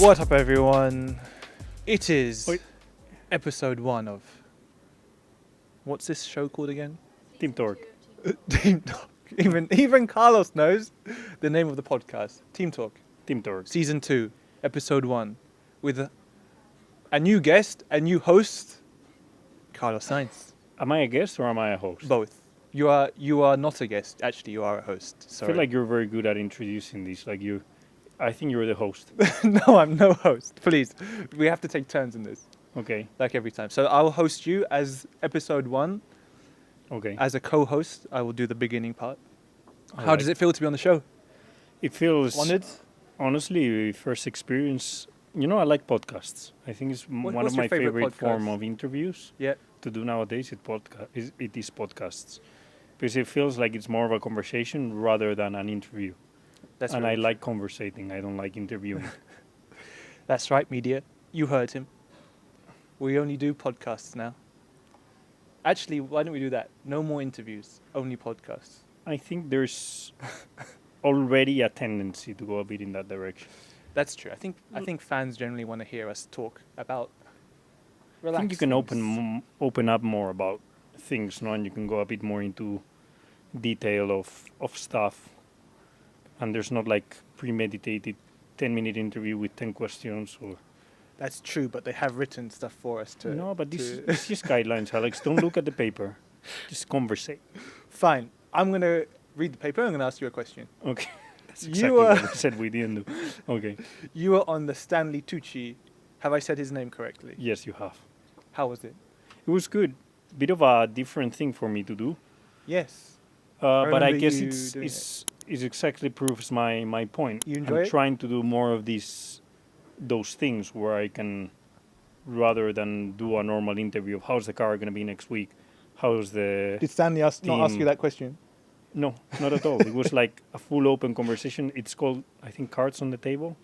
What up, everyone? It is episode 1 of... What's this show called again? Team Talk. Team Talk. Even Carlos knows the name of the podcast. Team Talk. Team Talk. Season 2, episode 1. With a new guest, a new host, Carlossainz. Am I a guest or am I a host? Both. You are not a guest. Actually, you are a host. Sorry. I feel like you're very good at introducing this. I think you're the host. No, I'm no host. Please. We have to take turns in this. Okay. Like every time. So I'll host you as episode 1. Okay. As a co-host, I will do the beginning part. How does it feel to be on the show? It feels... Honored? Honestly, first experience... You know, I like podcasts. I think it's one of my favorite form of interviews to do nowadays. It is podcasts. Because it feels like it's more of a conversation rather than an interview. And I like conversating. I don't like interviewing. That's right, media. You heard him. We only do podcasts now. Actually, why don't we do that? No more interviews, only podcasts. I think there's already a tendency to go a bit in that direction. That's true. I think fans generally want to hear us talk about relaxed I think you can open up more about things, no? And you can go a bit more into detail of stuff. And there's not like premeditated 10-minute interview with 10 questions or... That's true, but they have written stuff for us to... No, but this is just guidelines, Alex. Don't look at the paper. Just conversate. Fine. I'm going to read the paper. I'm going to ask you a question. Okay. That's exactly what I said we didn't do. Okay. You were on the Stanley Tucci. Have I said his name correctly? Yes, you have. How was it? It was good. Bit of a different thing for me to do. Yes. But I guess it exactly proves my point. You enjoy I'm trying to do more of those things where I can, rather than do a normal interview of how's the car going to be next week, how's the... Did Stanley not ask you that question? No, not at all. It was like a full open conversation. It's called, I think, Cards on the Table,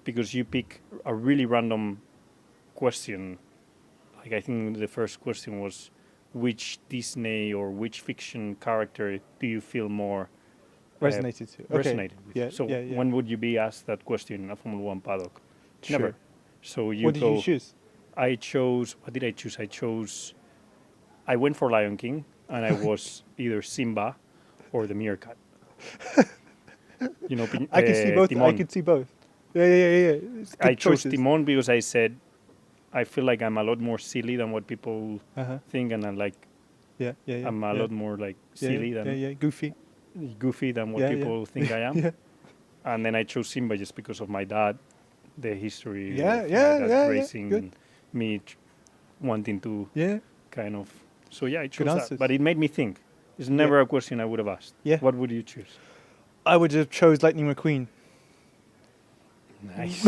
because you pick a really random question. Like I think the first question was, which Disney or which fiction character do you feel more resonated with? Yeah, so when would you be asked that question in a Formula 1 paddock? Sure. Never. So what did you choose? I chose... What did I choose? I went for Lion King, and I was either Simba or the meerkat. You know, I can see both. Timon. I can see both. Yeah. I chose Timon because I said I feel like I'm a lot more silly than what people think, and I'm like, I'm a lot more like silly than goofy than what people think I am. And then I chose Simba just because of my dad, the history of my dad racing, and me wanting to kind of. So I chose that, but it made me think. It's never a question I would have asked. Yeah. What would you choose? I would have chose Lightning McQueen. Nice.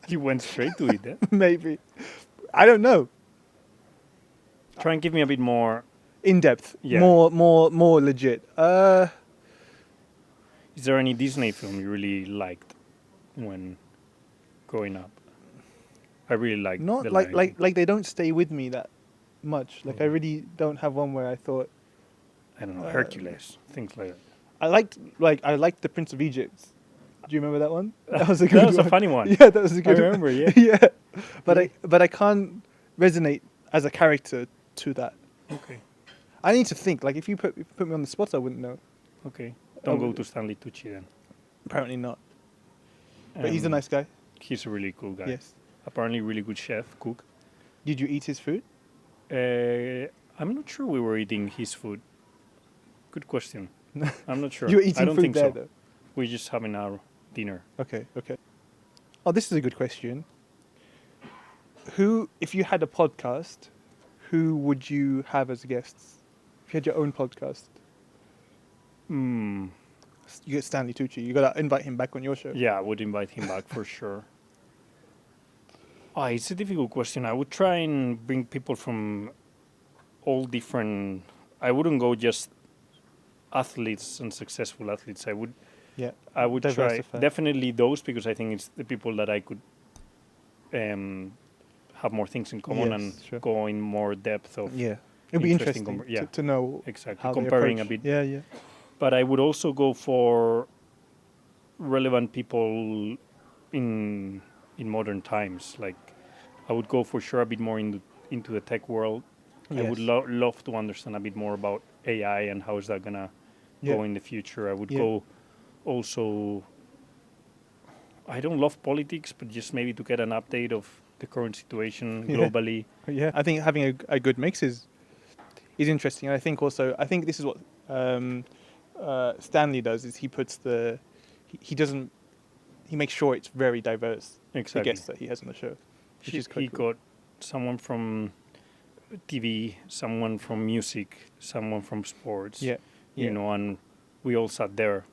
You went straight to it, then. Maybe. I don't know. Try and give me a bit more... In depth. Yeah. More legit. Is there any Disney film you really liked when growing up? I really liked Not like they don't stay with me that much. Like I really don't have one where I thought... I don't know, Hercules, things like that. I liked The Prince of Egypt. Do you remember that one? That was a good one. That was a funny one. Yeah, that was a good one. I remember, yeah. Yeah. But I can't resonate as a character to that. Okay. I need to think. Like if you put me on the spot, I wouldn't know. Okay. Don't go to Stanley Tucci then. Apparently not. But he's a nice guy. He's a really cool guy. Yes. Apparently really good chef, cook. Did you eat his food? I'm not sure we were eating his food. Good question. I'm not sure. You were eating I don't food think there, so. though? We're just having our dinner. Okay. Oh, this is a good question. If you had a podcast, who would you have as guests? If you had your own podcast? You get Stanley Tucci. You got to invite him back on your show. Yeah, I would invite him back for sure. It's a difficult question. I would try and bring people from all different... I wouldn't go just athletes and successful athletes. I would try definitely those, because I think it's the people that I could have more things in common and go in more depth of. Yeah, it'd be interesting to know exactly how comparing a bit. Yeah. But I would also go for relevant people in in modern times. Like, I would go for sure a bit more into the tech world. Yes. I would love to understand a bit more about AI and how is that gonna go in the future. I would go also. I don't love politics, but just maybe to get an update of the current situation globally. Yeah, I think having a good mix is interesting. And I think this is what Stanley does, is he puts he makes sure it's very diverse. Exactly. The guests that he has on the show. He got someone from TV, someone from music, someone from sports. You know, and we all sat there.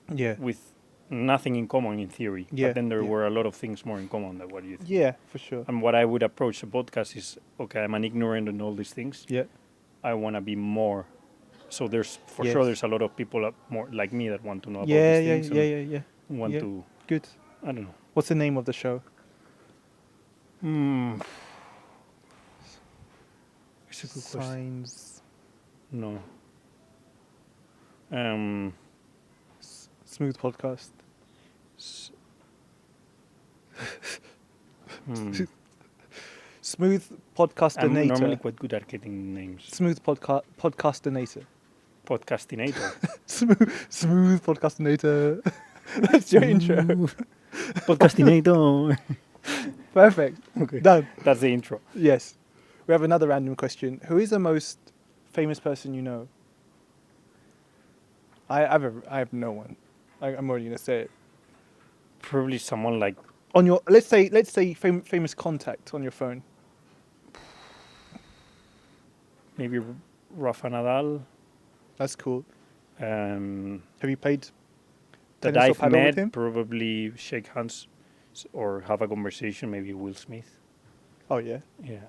With nothing in common in theory. But then there were a lot of things more in common than what you think. Yeah, for sure. And what I would approach the podcast is, okay, I'm an ignorant in all these things. I want to be more. So there's sure there's a lot of people more like me that want to know about these things. Want to. Good. I don't know. What's the name of the show? It's a good question. Signs. No. Smooth podcast. Smooth podcastinator. I'm normally quite good at getting names. Smooth podcastinator. Podcastinator. Smooth podcastinator. That's your intro. Podcastinator. Perfect. Okay. Done. That's the intro. Yes. We have another random question. Who is the most famous person you know? I have no one. I'm already gonna say it. Probably someone like on your let's say famous contact on your phone. Maybe Rafa Nadal. That's cool. Have you played that I've met? Probably shake hands or have a conversation. Maybe Will Smith. Oh yeah. Yeah.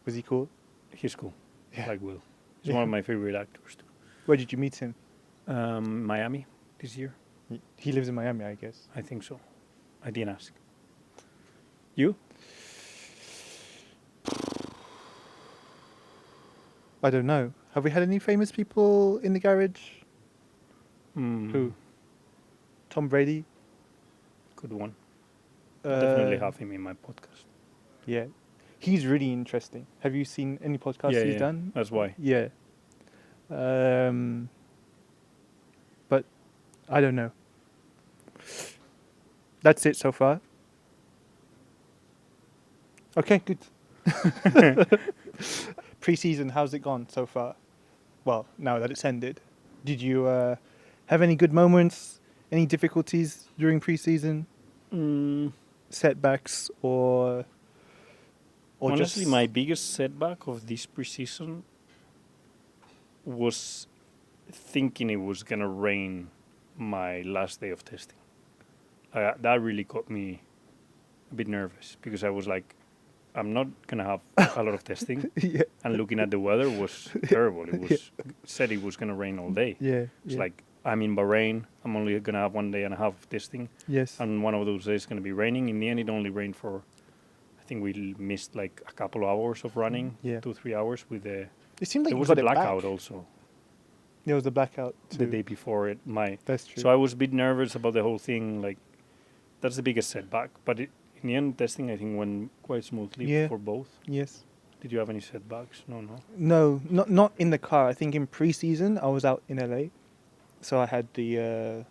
Was he cool? He's cool. Yeah. Like Will. He's one of my favorite actors too. Where did you meet him? Miami this year. He lives in Miami, I guess. I think so. I didn't ask. You? I don't know. Have we had any famous people in the garage? Who? Tom Brady? Good one. Definitely have him in my podcast. Yeah. He's really interesting. Have you seen any podcasts he's done? That's why. Yeah. But I don't know. That's it so far. Okay, good. Preseason, how's it gone so far? Well, now that it's ended. Did you have any good moments? Any difficulties during preseason? Setbacks or honestly, my biggest setback of this preseason was thinking it was going to rain my last day of testing. That really got me a bit nervous because I was like, I'm not going to have a lot of testing. And looking at the weather was terrible. It was said it was going to rain all day. It's like, I'm in Bahrain. I'm only going to have 1 day and a half of testing. And one of those days is going to be raining. In the end, it only rained for, I think we missed like a couple of hours of running, 2-3 hours with the... It seemed like there was a blackout also. There was a blackout too. The day before it. That's true. So I was a bit nervous about the whole thing. Like, that's the biggest setback. But in the end, testing, I think, went quite smoothly for both. Yes. Did you have any setbacks? No. No, not in the car. I think in pre-season, I was out in LA. So I had the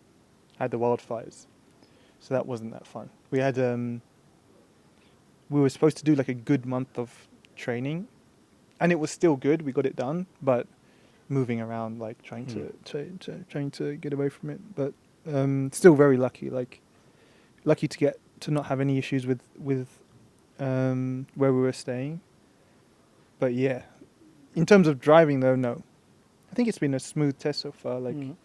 wildfires. So that wasn't that fun. We had... we were supposed to do like a good month of training. And it was still good. We got it done. But... moving around, like trying to get away from it, but still very lucky. Like lucky to not have any issues with where we were staying. But yeah, in terms of driving though, no. I think it's been a smooth test so far. Like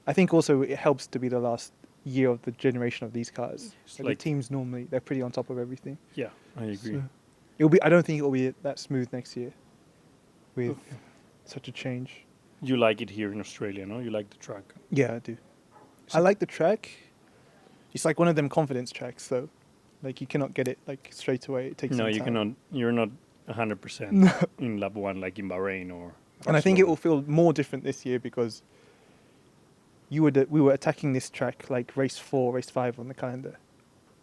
I think also it helps to be the last year of the generation of these cars. Like the teams normally they're pretty on top of everything. Yeah, I agree. So I don't think it will be that smooth next year. With such a change. You like it here in Australia, no? You like the track? Yeah, I do. I like the track. It's like one of them confidence tracks, though. Like you cannot get it like straight away. It takes some time. You cannot. You're not 100% in lap one, like in Bahrain or. And I think it will feel more different this year because we were attacking this track like race 4, race 5 on the calendar,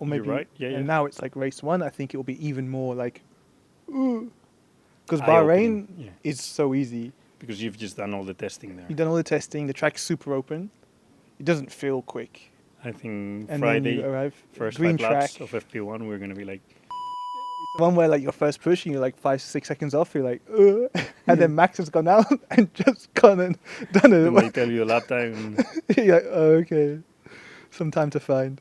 or maybe. You're right. Yeah, and now it's like race 1. I think it will be even more like, because Bahrain is so easy. Because you've just done all the testing there. You've done all the testing. The track's super open. It doesn't feel quick. I think And Friday, then you arrive, first green 5 laps track. of FP1, we're going to be like... It's the one where like your first push and you're like 5-6 seconds off. You're like, and then Max has gone out and just gone and done it. And they tell you a lap time. You're like, oh, okay. Some time to find.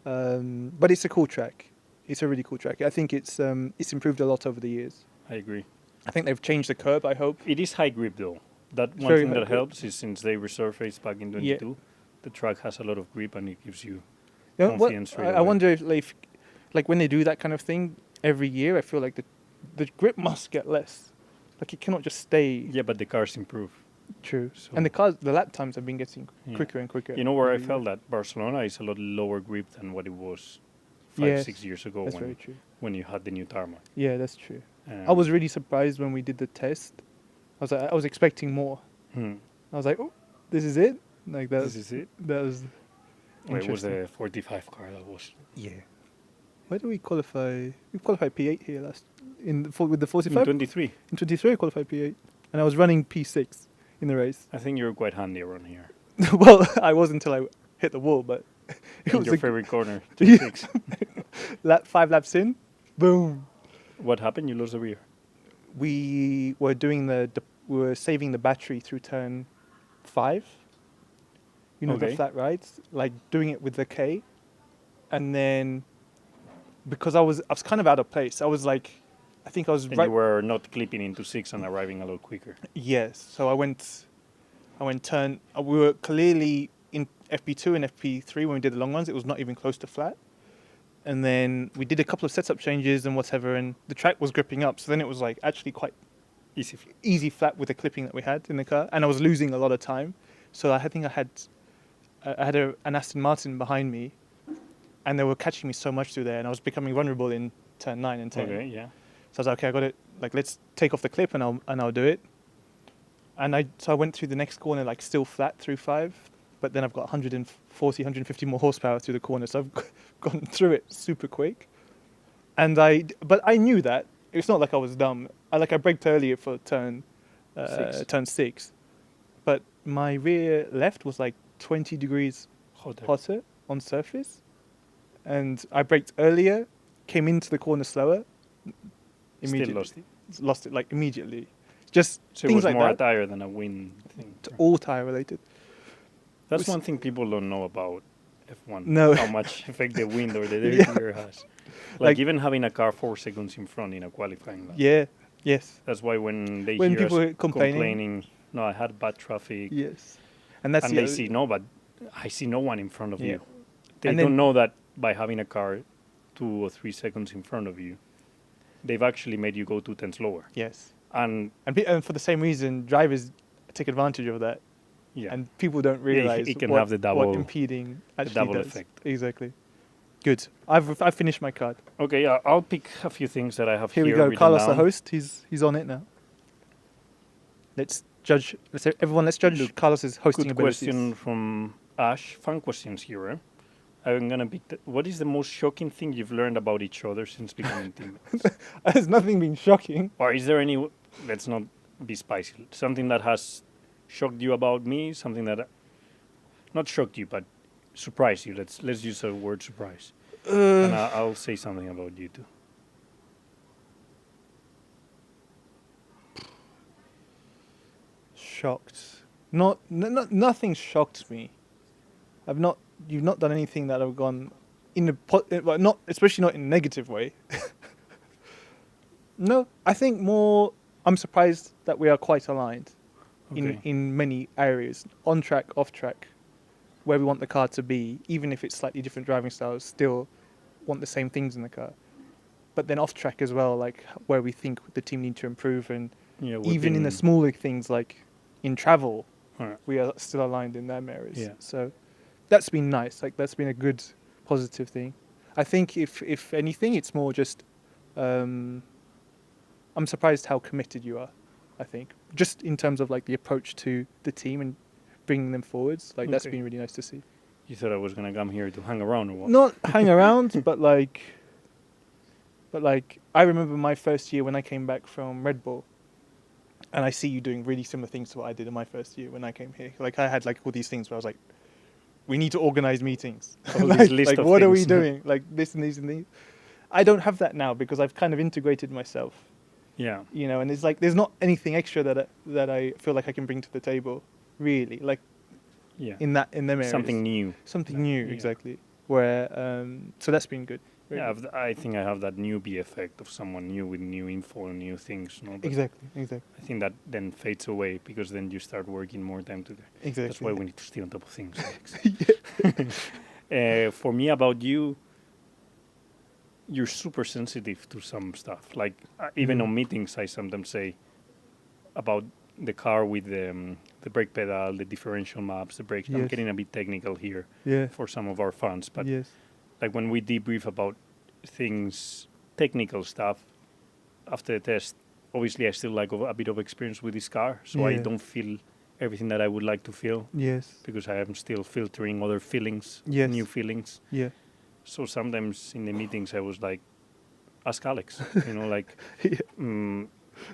But it's a cool track. It's a really cool track. I think it's improved a lot over the years. I agree. I think they've changed the curb, I hope. It is high grip though. That It's one very thing high that grip. helps is since they resurfaced back in 22, the track has a lot of grip and it gives you You know, confidence straight I away. wonder if like when they do that kind of thing every year, I feel like the grip must get less. Like it cannot just stay Yeah, but the cars improve. true. So And the lap times have been getting quicker and quicker. You know where I every felt year. that Barcelona is a lot lower grip than what it was 5-6 years ago That's very true. when you had the new tarmac. Yeah, that's true. I was really surprised when we did the test. I was expecting more. I was like, oh, this is it? Like that. This is it? That was Well, it was interesting. the 45 car that was... Yeah. Where do we qualify? We qualified P8 here with the In 45. 23. In 23, I qualified P8, and I was running P6 in the race. I think you were quite handy around here. Well, I was until I hit the wall, but it In was your a favorite corner, Yeah. 6. 5 laps in, boom. What happened? You lost the rear. We were doing we were saving the battery through turn 5. You know, the Okay. flat rides, like doing it with the K, and then because I was kind of out of place. I was like, I think I was And right. you were not clipping into 6 and arriving a lot quicker. Yes. So I went turn. We were clearly in FP2 and FP3 when we did the long ones. It was not even close to flat. And then we did a couple of setup changes and whatever, and the track was gripping up. So then it was like actually quite easy flat with the clipping that we had in the car, and I was losing a lot of time. So I think I had an Aston Martin behind me, and they were catching me so much through there, and I was becoming vulnerable in turn 9 and 10. Okay, yeah. So I was like, okay, I got it. Like, let's take off the clip and I'll do it. And I went through the next corner like still flat through 5, but then I've got 140, 150 more horsepower through the corner, so I've gone through it super quick. But I knew that it's not like I was dumb. I braked earlier for turn 6, but my rear left was like 20 degrees hotter on surface, and I braked earlier, came into the corner slower. Immediately Still lost it like immediately. Just So it things was like more a that. tire than a wind thing. All tire related. That's one thing people don't know about F1. No. How much effect the wind or the dirty air has. Like even having a car 4 seconds in front in a qualifying lap. Yeah. Yes. That's why when they When hear people us are complaining. no, I had bad traffic. Yes. And that's And the they other- see, no, but I see no one in front of Yeah. you. They And don't then- know that by having a car 2 or 3 seconds in front of you, they've actually made you go 2 tenths lower. Yes. And And for the same reason, drivers take advantage of that. yeah, And people don't realize it can what, have the what double- impeding actually double does. effect. Exactly. Good. I've finished my card. okay, I'll pick a few things that I have Here here. we go. written Carlos, the down. host. He's on it now. Let's judge. Let's judge Look, Carlos's hosting Good abilities. question from Ash. Fun questions here. Eh? I'm gonna pick. What is the most shocking thing you've learned about each other since becoming teammates? There's nothing been shocking. Or is there any? Let's not be spicy. Something that has shocked you about me. Something that not shocked you, but surprised you. Let's use the word surprise. And I'll say something about you too. Shocked. Nothing shocked me. You've not done anything that I've gone well, not especially not in a negative way. No, I think more. I'm surprised that we are quite aligned Okay. in many areas, on track, off track, where we want the car to be, even if it's slightly different driving styles. Still want the same things in the car, but then off track as well, like where we think the team need to improve, and Yeah, even in the smaller things like in travel, Alright. we are still aligned in them areas. Yeah. So that's been nice. Like that's been a good positive thing. I think if anything, it's more just I'm surprised how committed you are. I think just in terms of like the approach to the team and bringing them forwards. Like that's Okay. been really nice to see. You thought I was gonna come here to hang around or what? Not hang around, but like I remember my first year when I came back from Red Bull, and I see you doing really similar things to what I did in my first year when I came here. Like I had like all these things where I was like, we need to organize meetings. like what are we doing? Like this and these and these. I don't have that now because I've kind of integrated myself. Yeah. You know, and it's like there's not anything extra that I feel like I can bring to the table, really. Like, in them areas. Something new. Something new, exactly. Where so that's been good. Really. Yeah, I think I have that newbie effect of someone new with new info and new things. No? Exactly. I think that then fades away because then you start working more time together. Exactly. That's why we need to stay on top of things. Yeah. For me, about you, you're super sensitive to some stuff. Like even on meetings, I sometimes say about the car with the brake pedal, the differential maps, the brakes. Yes. I'm getting a bit technical here for some of our fans, but like when we debrief about things, technical stuff after the test, obviously I still like a bit of experience with this car, so I don't feel everything that I would like to feel. Yes. Because I am still filtering other feelings, new feelings. Yeah. So sometimes in the meetings I was like, ask Alex, you know, like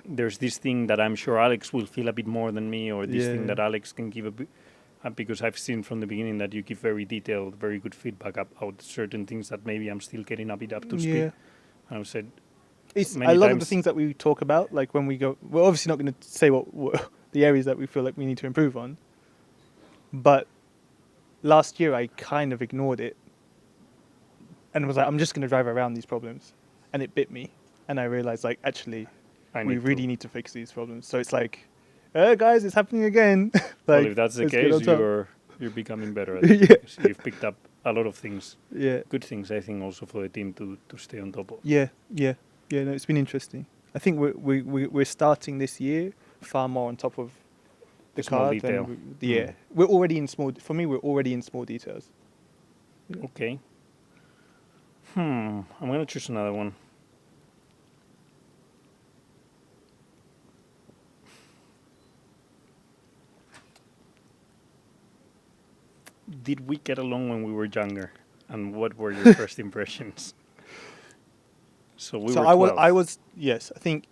there's this thing that I'm sure Alex will feel a bit more than me, or this thing that Alex can give a bit, because I've seen from the beginning that you give very detailed, very good feedback about certain things that maybe I'm still getting a bit up to speed. And I said, a lot of the things that we talk about, like when we go, we're obviously not going to say what the areas that we feel like we need to improve on. But last year I kind of ignored it and was like, I'm just going to drive around these problems. And it bit me. And I realized, like, actually, we really need to fix these problems. So it's like, guys, it's happening again. Like, well, if that's the case, you're becoming better at it. You've picked up a lot of things. Yeah. Good things, I think, also for the team to stay on top of. Yeah. No, it's been interesting. I think we're starting this year far more on top of the small car. Detail. We're already in small. For me, we're already in small details. Yeah. Okay. I'm gonna choose another one. Did we get along when we were younger? And what were your first impressions? So we were 12. I was yes. I think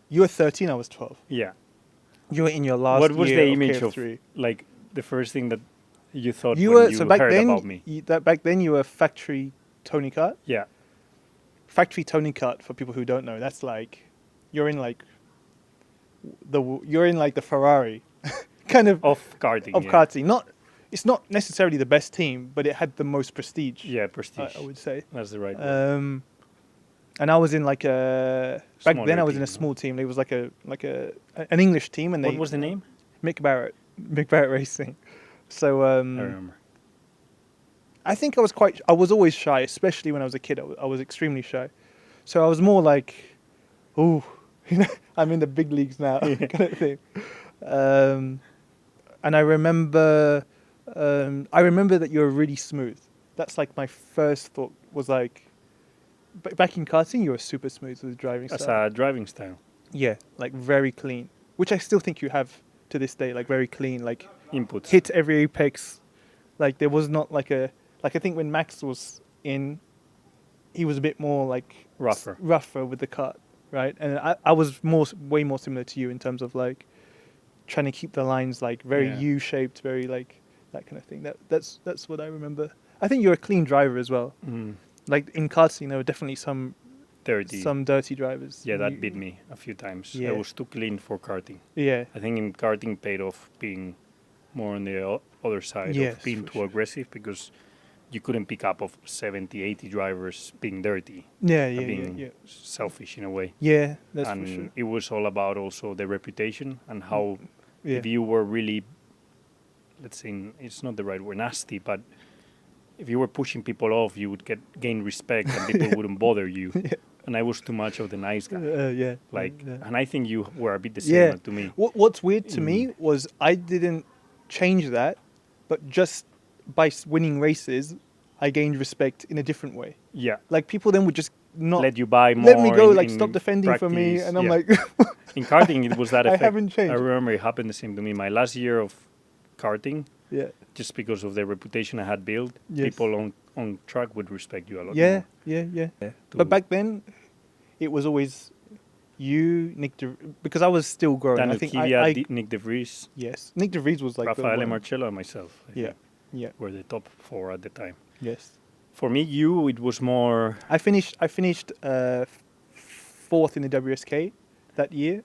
you were 13. I was 12. Yeah. You were in your last. What was year the image of like the first thing that you thought you when were? you So back heard then, about me? Back then you were factory Tony Kart. Yeah. Factory Tony Kart, for people who don't know, that's like you're in like the Ferrari kind of karting. Karting. It's not necessarily the best team, but it had the most prestige. Yeah, prestige. I would say that's the right word. And I was in like back then I was in a small team. It was like an English team, and what was the name? Mick Barrett Racing. So I remember. I think I was always shy, especially when I was a kid. I was extremely shy. So I was more like, ooh, I'm in the big leagues now, kind of thing. And I remember that you were really smooth. That's like my first thought was like, back in karting, you were super smooth with driving style. That's a driving style. Yeah, like very clean, which I still think you have to this day, like very clean, like inputs. Hit every apex. Like there was not like I think when Max was in, he was a bit more like rougher with the kart, right? And I was way more similar to you in terms of like trying to keep the lines like very U-shaped, very like that kind of thing. That's what I remember. I think you're a clean driver as well. Mm. Like in karting, there were definitely some dirty drivers. Yeah, that beat me a few times. Yeah. I was too clean for karting. Yeah, I think in karting paid off being more on the other side of being too aggressive, because you couldn't pick up of 70, 80 drivers being dirty. Being selfish in a way. Yeah, that's for sure. And it was all about also the reputation and how if you were really, let's say, it's not the right word, nasty, but if you were pushing people off, you would gain respect and people wouldn't bother you. And I was too much of the nice guy. And I think you were a bit the same to me. What's weird to me was I didn't change that, but just by winning races, I gained respect in a different way. Yeah. Like people then would just not let you buy more. Let me go, like stop defending practice, for me. And I'm like... in karting, it was that effect. I haven't changed. I remember it happened the same to me. My last year of karting, just because of the reputation I had built, people on track would respect you a lot more. Yeah. But back then, it was always you, because I was still growing. Daniel I think Kvyat, Nick De Vries. Yes, Nick De Vries was like Raffaele Marcello and myself. Yeah. Were the top 4 at the time. Yes. For me, it was more... I finished 4th in the WSK that year,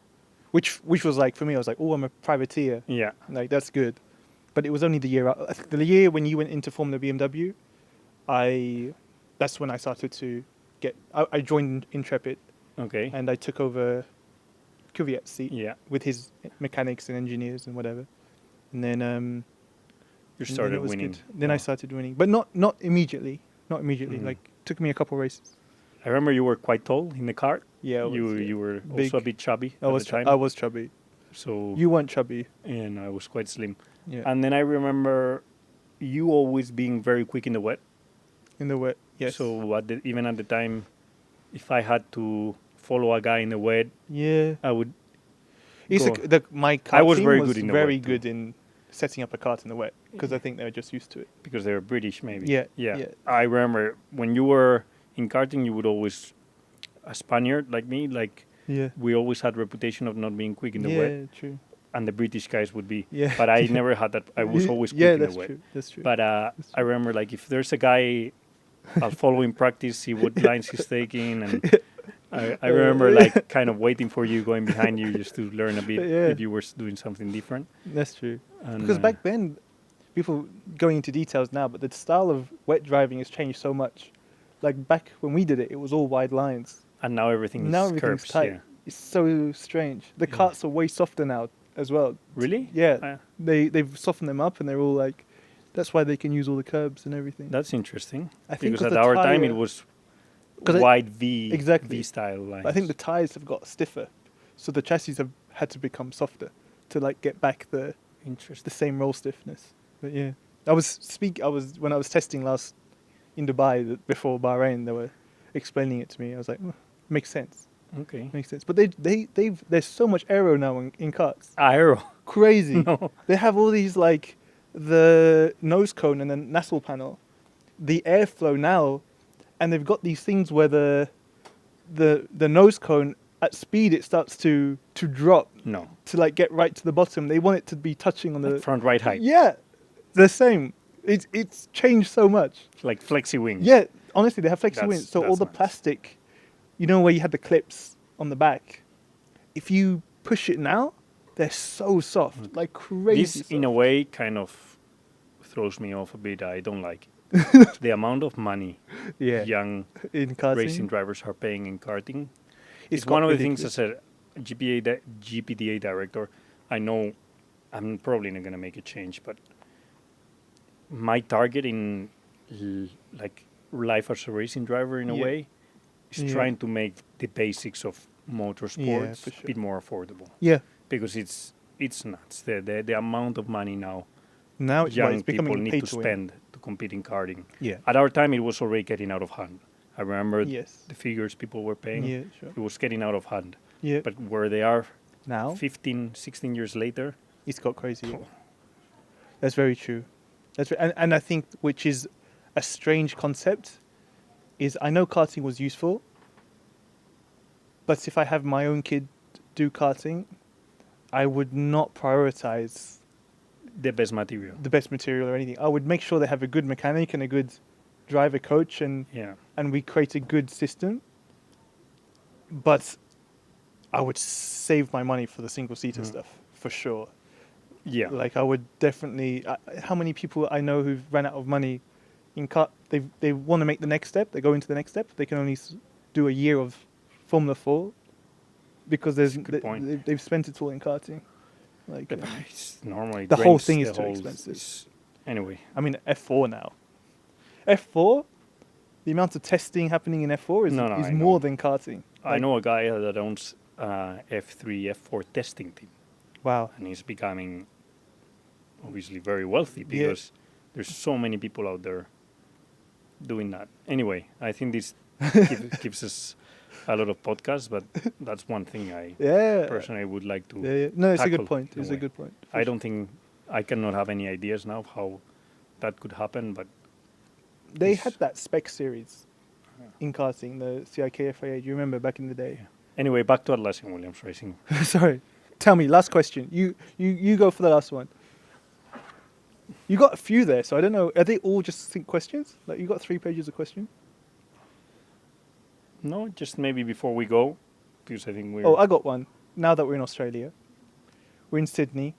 which was like, for me, I was like, oh, I'm a privateer. Yeah. Like, that's good. But it was only the year when you went into Formula BMW, that's when I started to I joined Intrepid. Okay. And I took over Kvyat's seat with his mechanics and engineers and whatever. And then you started winning. Then I started winning, but not immediately. Not immediately. Like, took me a couple races. I remember you were quite tall in the car. Yeah, you were big. Also a bit chubby at the time. I was chubby. So you weren't chubby, and I was quite slim. Yeah. And then I remember you always being very quick in the wet. In the wet, yes. So even at the time, if I had to follow a guy in the wet, I would. My car I was team very was good in the very wet good in setting up a cart in the wet because I think they were just used to it. Because they were British, maybe. Yeah. I remember when you were in karting, you would always, a Spaniard like me, we always had reputation of not being quick in the wet. Yeah, true. And the British guys would be. Yeah. But I never had that. I was always quick in the wet. That's true. But I remember, if there's a guy I'll follow in practice, see what lines he's taking, and I remember kind of waiting for you, going behind you just to learn a bit if you were doing something different. That's true. And because back then, people going into details now, but the style of wet driving has changed so much. Like back when we did it, it was all wide lines. And now everything's curves, tight. Yeah. It's so strange. The karts are way softer now as well. Really? Yeah. They've softened them up, and they're all like. That's why they can use all the curbs and everything. That's interesting. I think because at our time it was wide V style lines. I think the tires have got stiffer, so the chassis have had to become softer to get back the same roll stiffness. But yeah, when I was testing last in Dubai before Bahrain, they were explaining it to me. I was like, makes sense. Okay, makes sense. But there's so much aero now in karts. Aero, crazy. No. They have all these the nose cone and the nacelle panel, the airflow now, and they've got these things where the nose cone at speed it starts to drop. No. To get right to the bottom. They want it to be touching on the front right height. Yeah, the same. It's changed so much. Like flexi wings. Yeah, honestly, they have flexi wings. So all the nice. plastic, where you had the clips on the back, if you push it now, they're so soft, like crazy. This, soft. in a way, kind of throws me off a bit. I don't like it. The amount of money young in karting? Racing drivers are paying in karting. It's one of the things as a GPDA director. I know I'm probably not going to make a change, but my target in life as a racing driver in a way is trying to make the basics of motorsports a bit more affordable. Yeah. Because it's nuts. The amount of money now young people need to spend to compete in karting. Yeah. At our time, it was already getting out of hand. I remember the figures people were paying. Yeah, sure. It was getting out of hand. Yeah. But where they are now, 15, 16 years later, it's got crazy. That's very true. And I think, which is a strange concept, is I know karting was useful, but if I have my own kid do karting, I would not prioritize the best material or anything. I would make sure they have a good mechanic and a good driver coach, and we create a good system. But I would save my money for the single-seater stuff, for sure. Yeah. I would definitely... how many people I know who've run out of money in kart? They want to make the next step. They go into the next step. They can only do a year of Formula 4 because they've spent it all in karting. It's normally the whole thing is too expensive. Anyway. I mean, F4 now. F4, the amount of testing happening in F4 is more than karting. I know a guy that owns F3, F4 testing team. Wow. And he's becoming obviously very wealthy because there's so many people out there doing that. Anyway, I think this gives us a lot of podcasts, but that's one thing I personally would like to No, it's a good tackle point. It's a good point. I don't think I cannot have any ideas now of how that could happen, but they had that spec series in karting, the CIK FIA. Do you remember back in the day? Yeah. Anyway, back to Atlassian Williams Racing. Sorry. Tell me, last question. You go for the last one. You got a few there, so I don't know. Are they all just questions? Like you got 3 pages of questions? No, just maybe before we go, because I think we're... Oh, I got one. Now that we're in Australia. We're in Sydney.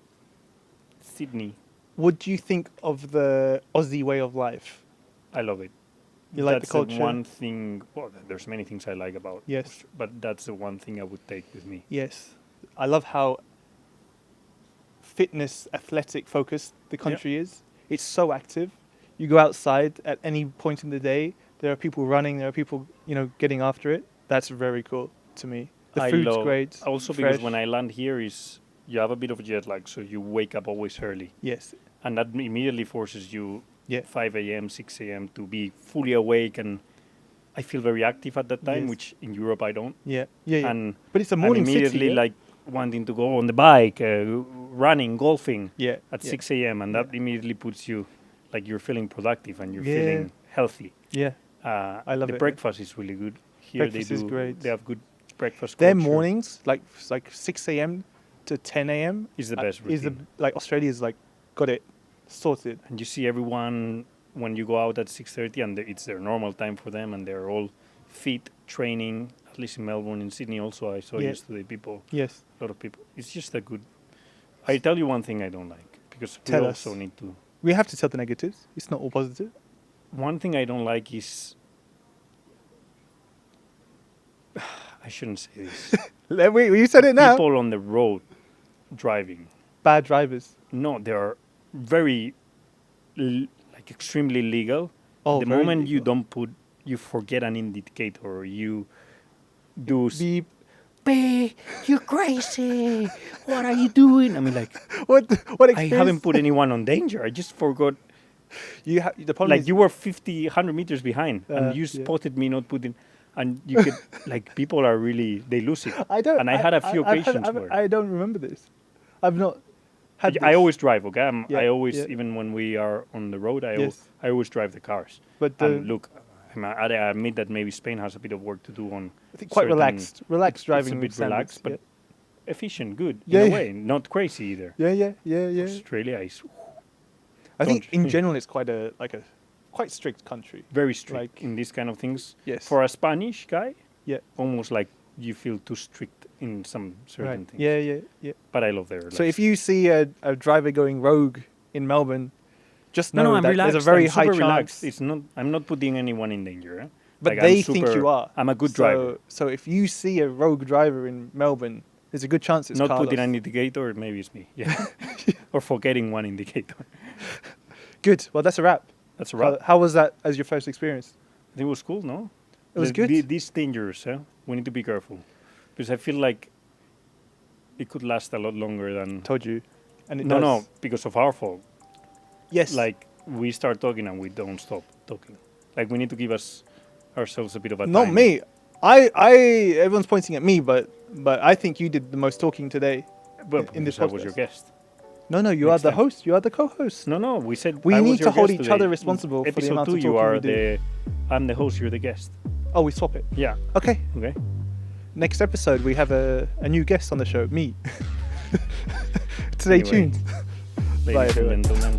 Sydney. What do you think of the Aussie way of life? I love it. You like the culture? That's the one thing... Well, there's many things I like about Yes. Australia, but that's the one thing I would take with me. Yes. I love how fitness, athletic focused the country is. It's so active. You go outside at any point in the day, there are people running, there are people, getting after it. That's very cool to me. The food's great. Also fresh. because when I land here, you have a bit of jet lag, so you wake up always early. Yes. And that immediately forces you 5 a.m., 6 a.m. to be fully awake, and I feel very active at that time, which in Europe I don't. Yeah. But it's a morning immediately city, wanting to go on the bike, running, golfing at 6 a.m. and that immediately puts you you're feeling productive and you're feeling healthy. Yeah. I love it. The breakfast is really good. Here breakfast is great. They have good breakfast Their culture. mornings, like 6 a.m. to 10 a.m. is the best routine. Australia's got it sorted. And you see everyone when you go out at 6:30 and it's their normal time for them and they're all fit, training, at least in Melbourne. In Sydney also I saw yesterday people. Yes. A lot of people. It's just a good... I tell you one thing I don't like, because we also need to... We have to tell the negatives. It's not all positive. One thing I don't like is... I shouldn't say this. You said it now. People on the road driving. Bad drivers. No, they are very, extremely legal. Oh, the moment you forget an indicator, or you do... Beep. You're crazy. What are you doing? I mean, what I haven't put anyone on danger. I just forgot. The problem is you were 50, 100 meters behind, and you spotted me not putting... And you could, people are really, they lose it. I don't. And I had a few occasions where... I don't remember this. I've not had this. I always drive, okay? I always, even when we are on the road, I always drive the cars. But look, I admit that maybe Spain has a bit of work to do on... I think quite relaxed driving. It's a bit relaxed, but efficient, good, in a way. Not crazy either. Yeah. Australia is... I think in general it's quite a quite strict country. Very strict in these kind of things. Yes. For a Spanish guy, almost like you feel too strict in some certain things. Yeah. But I love their... So if you see a driver going rogue in Melbourne, just know I'm that relaxed. there's a very high relaxed. chance. I'm not putting anyone in danger. But they think you are. I'm a good driver. So if you see a rogue driver in Melbourne, there's a good chance it's not Carlos. putting an indicator, maybe it's me. Yeah. Or forgetting one indicator. Good. Well, that's a wrap. That's a wrap. How was that as your first experience? I think it was cool, no? It was good. These dangerous, we need to be careful. Because I feel like it could last a lot longer than... Told you. And it does. No, because of our fault. Yes. We start talking and we don't stop talking. We need to give ourselves a bit of a time. Not me. Everyone's pointing at me, but I think you did the most talking today. But in this podcast. I was your guest. No, you are the host. You are the co-host. No, we said we need to hold each other responsible for the amount of talking we do. I'm the host, you're the guest. Oh, we swap it? Yeah. Okay. Next episode, we have a new guest on the show, me. Stay tuned. Ladies and gentlemen.